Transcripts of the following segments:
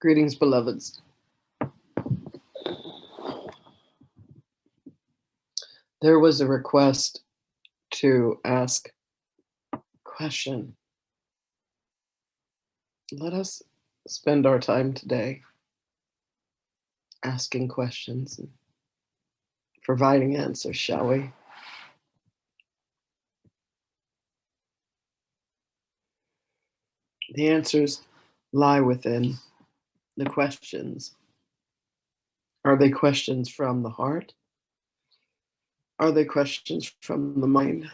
Greetings, beloveds. There was a request to ask a question. Let us spend our time today asking questions and providing answers, shall we? The answers lie within the questions. Are they questions from the heart? Are they questions from the mind?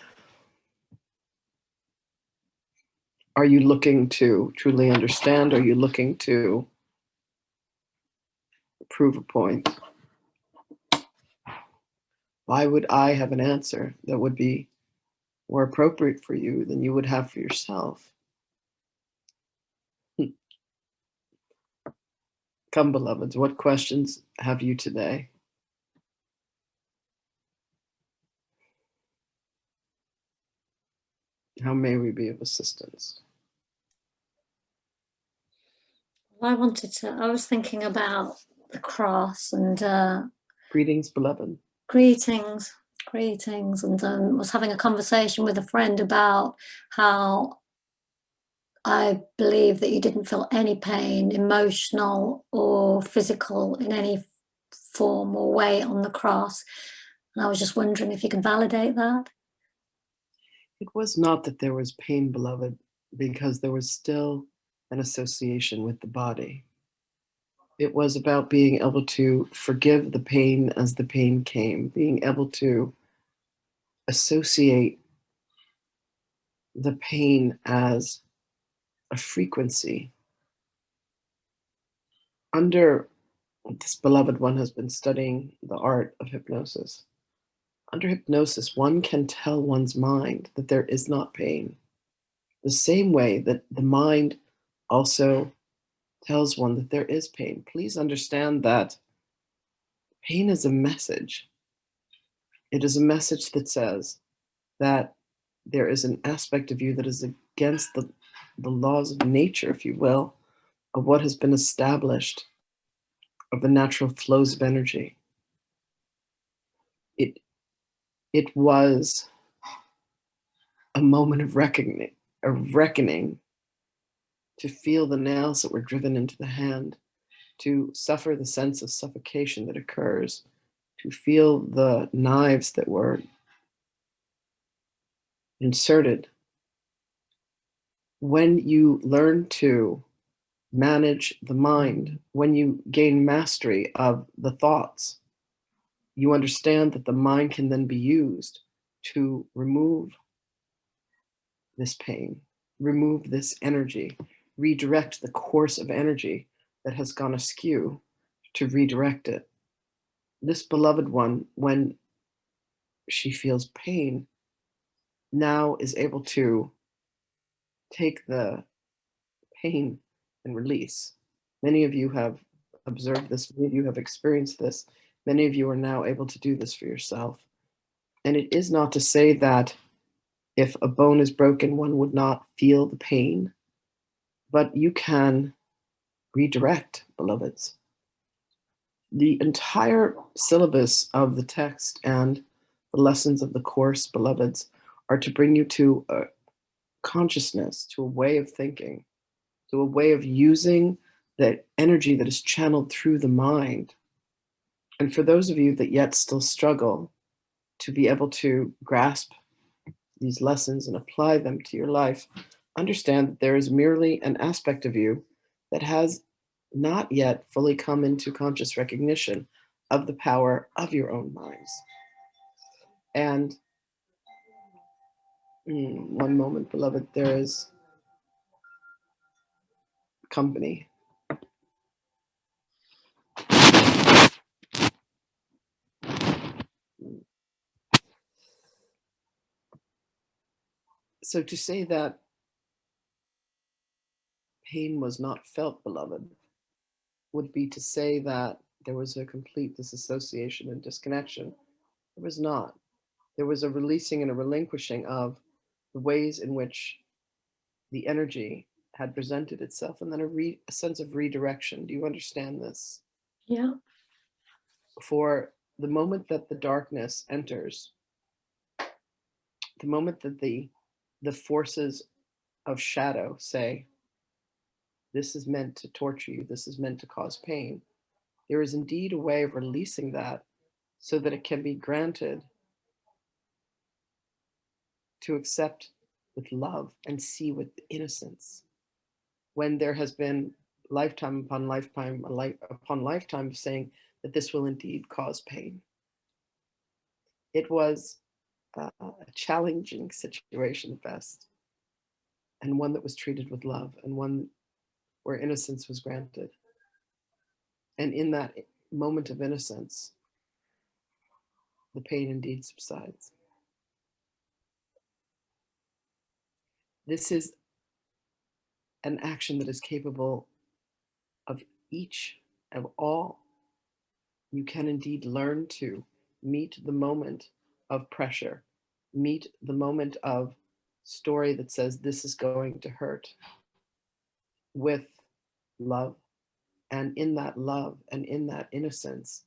Are you looking to truly understand? Are you looking to prove a point? Why would I have an answer that would be more appropriate for you than you would have for yourself? Come, beloveds, what questions have you today? How may we be of assistance? I was thinking about the cross and Greetings, beloved. greetings, and was having a conversation with a friend about how I believe that you didn't feel any pain, emotional or physical, in any form or way on the cross. And I was just wondering if you can validate that. It was not that there was pain, beloved, because there was still an association with the body. It was about being able to forgive the pain as the pain came, being able to associate the pain as a frequency. This beloved one has been studying the art of hypnosis. Under hypnosis, one can tell one's mind that there is not pain. The same way that the mind also tells one that there is pain. Please understand that pain is a message. It is a message that says that there is an aspect of you that is against the laws of nature, if you will, of what has been established, of the natural flows of energy. It was a moment of reckoning, to feel the nails that were driven into the hand, to suffer the sense of suffocation that occurs, to feel the knives that were inserted. When you learn to manage the mind, when you gain mastery of the thoughts, you understand that the mind can then be used to remove this pain, remove this energy, redirect the course of energy that has gone askew, to redirect it. This beloved one, when she feels pain, now is able to take the pain and release. Many of you have observed this, many of you have experienced this, many of you are now able to do this for yourself. And it is not to say that if a bone is broken, one would not feel the pain, but you can redirect, beloveds. The entire syllabus of the text and the lessons of the course, beloveds, are to bring you to a consciousness, to a way of thinking, to a way of using that energy that is channeled through the mind. And for those of you that yet still struggle to be able to grasp these lessons and apply them to your life, understand that there is merely an aspect of you that has not yet fully come into conscious recognition of the power of your own minds. And one moment, beloved, there is company. So to say that pain was not felt, beloved, would be to say that there was a complete disassociation and disconnection. There was not. There was a releasing and a relinquishing of the ways in which the energy had presented itself, and then a sense of redirection. Do you understand this? Yeah. For the moment that the darkness enters, the moment that the forces of shadow say, this is meant to torture you, this is meant to cause pain, there is indeed a way of releasing that so that it can be granted to accept with love and see with innocence. When there has been lifetime upon lifetime, upon lifetime of saying that this will indeed cause pain. It was a challenging situation at best, and one that was treated with love, and one where innocence was granted. And in that moment of innocence, the pain indeed subsides. This is an action that is capable of each, of all. You can indeed learn to meet the moment of pressure, meet the moment of story that says this is going to hurt with love. And in that love and in that innocence,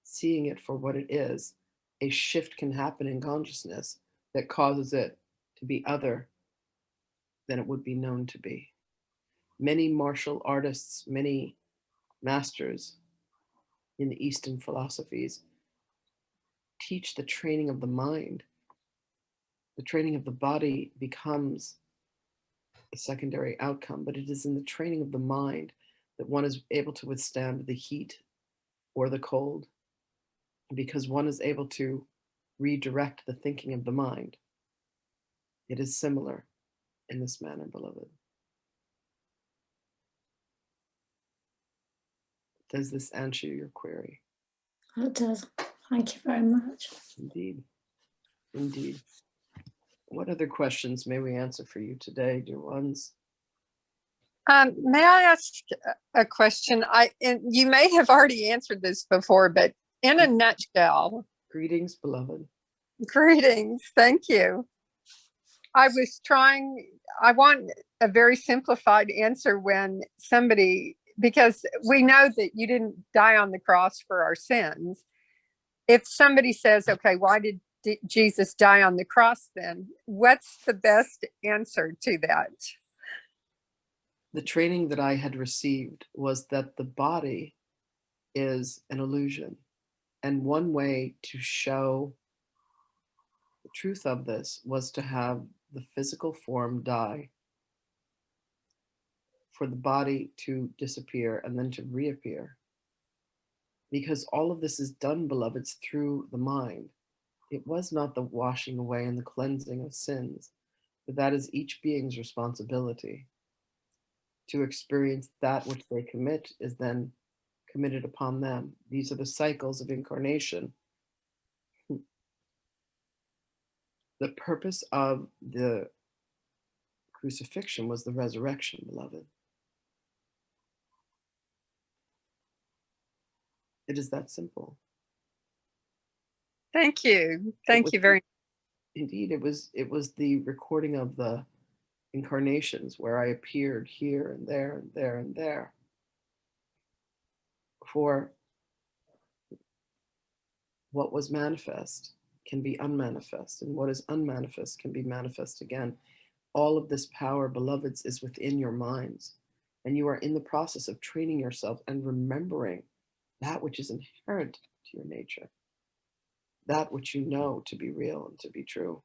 seeing it for what it is, a shift can happen in consciousness that causes it to be other than it would be known to be. Many martial artists, many masters in the Eastern philosophies teach the training of the mind. The training of the body becomes a secondary outcome, but it is in the training of the mind that one is able to withstand the heat or the cold, because one is able to redirect the thinking of the mind. It is similar in this manner, beloved. Does this answer your query? It does. Thank you very much. Indeed. Indeed. What other questions may we answer for you today, dear ones? May I ask a question? You may have already answered this before, but in a nutshell. Greetings, beloved. Greetings. Thank you. I want a very simplified answer when somebody, because we know that you didn't die on the cross for our sins. If somebody says, okay, why did Jesus die on the cross then? What's the best answer to that? The training that I had received was that the body is an illusion. And one way to show the truth of this was to have the physical form die, for the body to disappear and then to reappear. Because all of this is done, beloveds, through the mind. It was not the washing away and the cleansing of sins, but that is each being's responsibility. To experience that which they commit is then committed upon them. These are the cycles of incarnation. The purpose of the crucifixion was the resurrection, beloved. It is that simple. Thank you. Thank you very much. Indeed, it was the recording of the incarnations where I appeared here and there and there and there. For what was manifest can be unmanifest, and what is unmanifest can be manifest again. All of this power, beloveds, is within your minds, and you are in the process of training yourself and remembering that which is inherent to your nature, that which you know to be real and to be true.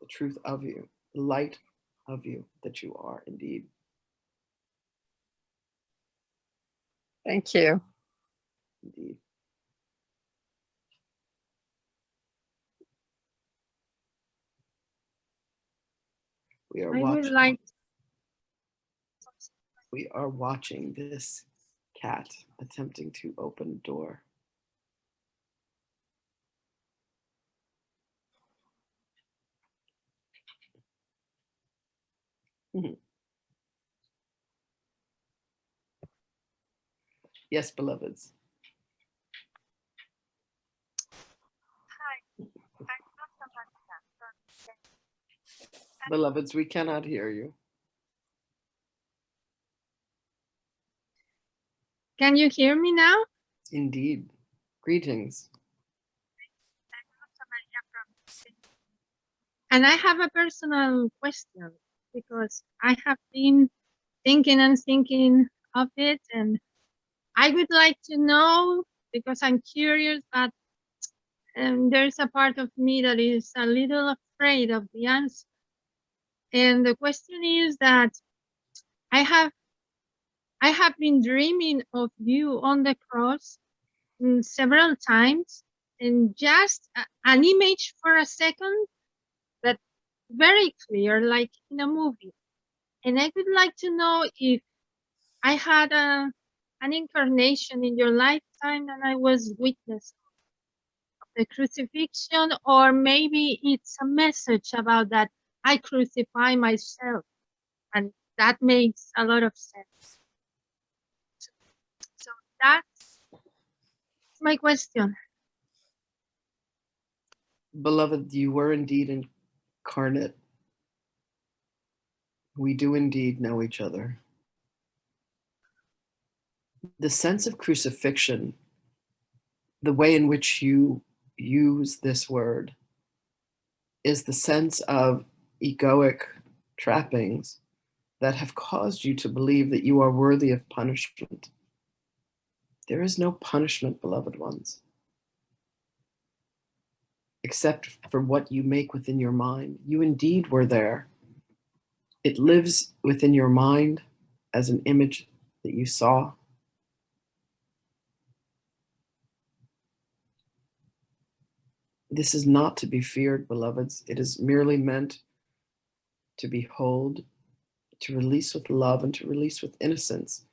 The truth of you, the light of you that you are indeed. Thank you. Indeed. We are watching. We are watching this cat attempting to open a door. Yes, beloveds. Beloveds, we cannot hear you. Can you hear me now? Indeed. Greetings. And I have a personal question because I have been thinking and thinking of it, and I would like to know, because I'm curious, but there's a part of me that is a little afraid of the answer. And the question is that I have been dreaming of you on the cross several times, and just an image for a second, but very clear, like in a movie. And I would like to know if I had an incarnation in your lifetime and I was witness of the crucifixion, or maybe it's a message about that I crucify myself, and that makes a lot of sense. So that's my question. Beloved, you were indeed incarnate. We do indeed know each other. The sense of crucifixion, the way in which you use this word, is the sense of egoic trappings that have caused you to believe that you are worthy of punishment. There is no punishment, beloved ones, except for what you make within your mind. You indeed were there. It lives within your mind as an image that you saw. This is not to be feared, beloveds. It is merely meant to behold, to release with love, and to release with innocence.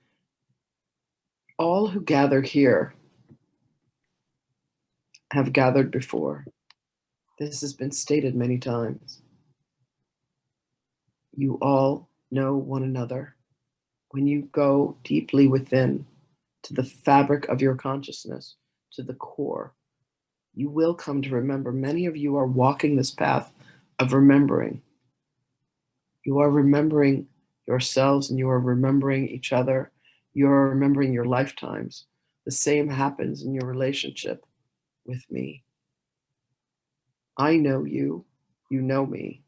All who gather here have gathered before. This has been stated many times. You all know one another. When you go deeply within, to the fabric of your consciousness, to the core, you will come to remember. Many of you are walking this path of remembering. You are remembering yourselves and you are remembering each other. You are remembering your lifetimes. The same happens in your relationship with me. I know you, you know me.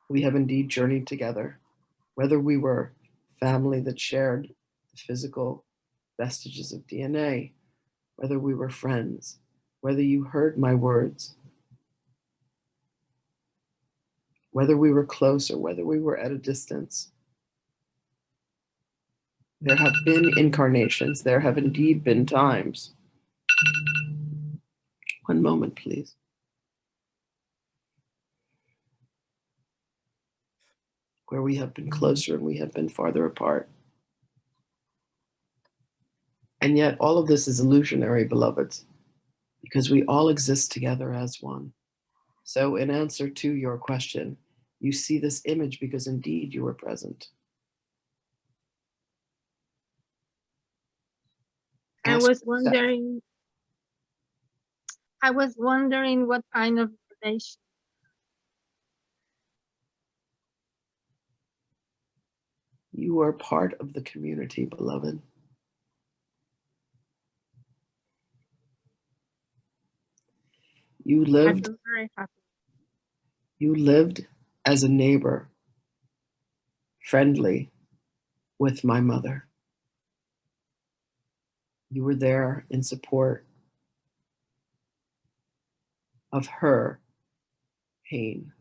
We have indeed journeyed together, whether we were family that shared the physical vestiges of DNA, whether we were friends, whether you heard my words, whether we were close or whether we were at a distance. There have been incarnations. There have indeed been times. One moment, please. Where we have been closer and we have been farther apart. And yet all of this is illusionary, beloveds, because we all exist together as one. So in answer to your question, you see this image because indeed you were present. I was wondering what kind of relation. You are part of the community, beloved. You lived, I'm very happy. you lived as a neighbor, friendly with my mother. You were there in support of her pain.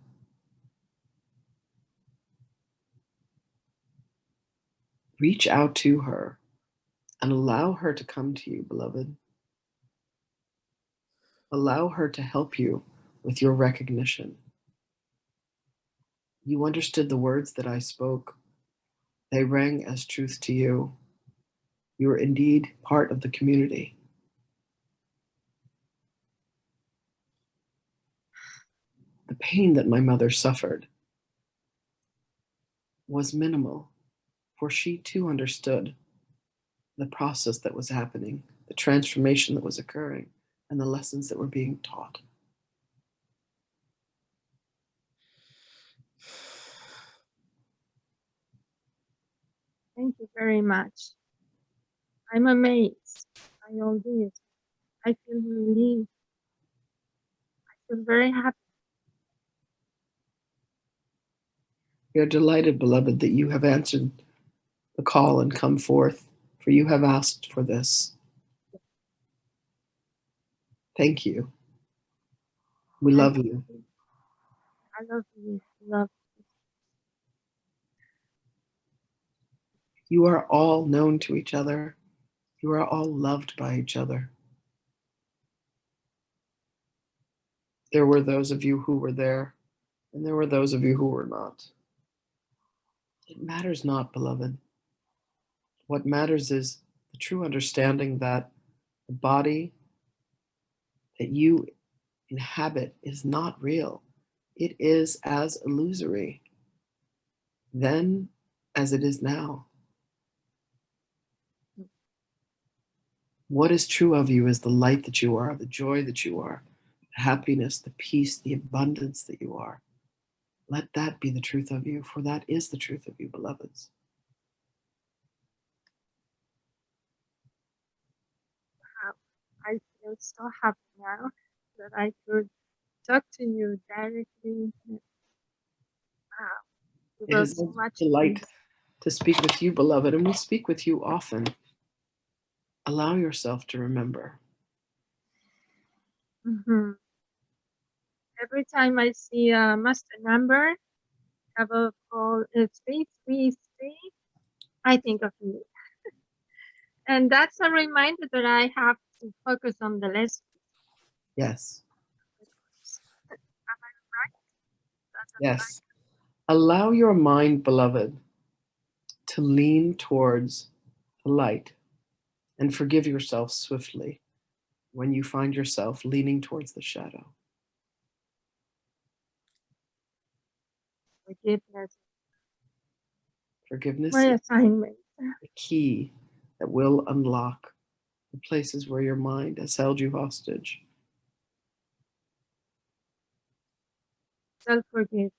Reach out to her and allow her to come to you, beloved. Allow her to help you with your recognition. You understood the words that I spoke. They rang as truth to you. You are indeed part of the community. The pain that my mother suffered was minimal, for she too understood the process that was happening, the transformation that was occurring, and the lessons that were being taught. Thank you very much. I'm amazed by all this. I feel relieved. I feel very happy. We are delighted, beloved, that you have answered the call and come forth, for you have asked for this. Thank you. We love you. I love you. Love. You are all known to each other. You are all loved by each other. There were those of you who were there, and there were those of you who were not. It matters not, beloved. What matters is the true understanding that the body that you inhabit is not real. It is as illusory then as it is now. What is true of you is the light that you are, the joy that you are, the happiness, the peace, the abundance that you are. Let that be the truth of you, for that is the truth of you, beloveds. I feel so happy now that I could talk to you directly. Wow. It is So a much delight peace. to speak with you, beloved, and we speak with you often. Allow yourself to remember. Mhm. Every time I see a master number, have a call 333, I think of you. And that's a reminder that I have to focus on the lesson. Yes, Am I right? yes. Allow your mind, beloved, to lean towards the light and forgive yourself swiftly when you find yourself leaning towards the shadow. Forgiveness. Forgiveness My is assignment. the key that will unlock the places where your mind has held you hostage. Self-forgive.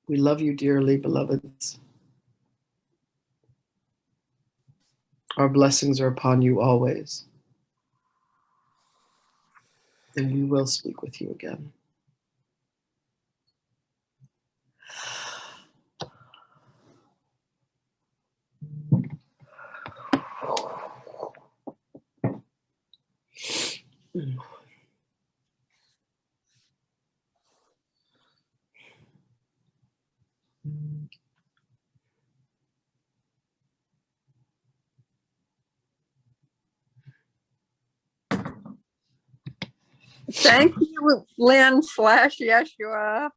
We love you dearly, beloveds. Our blessings are upon you always. And we will speak with you again. Thank you, Lynn / Yeshua.